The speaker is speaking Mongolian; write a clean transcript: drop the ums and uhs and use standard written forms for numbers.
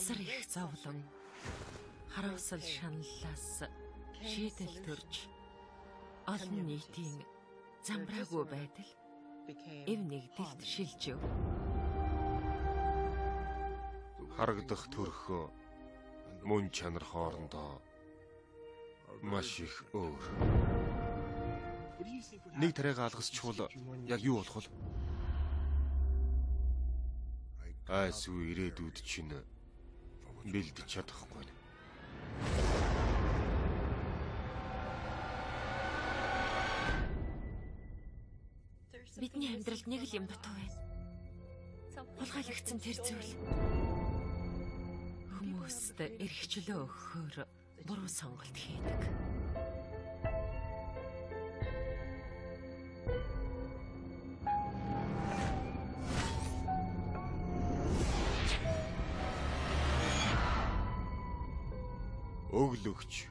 Асар их зовлон харавсал шаналлаас шийдэл төрж олон нийтийн замбраагүй байдал эв нэгдэлд шилжив. Харагдах төрхөө мөн чанар хоорондоо маш их өөр. Нэг тариагаа алгасчвал яг юу болох вэ? Айсгүй ирээдүйд чинь бэлдэж чадахгүй. Бидний амьдралд нэг л юм дутуу байна. Улгаалагдсан тэр зүйл. Хүмүүст эрхчлөө өгөхөөр буруу сонголт хийдэг. Өглөгч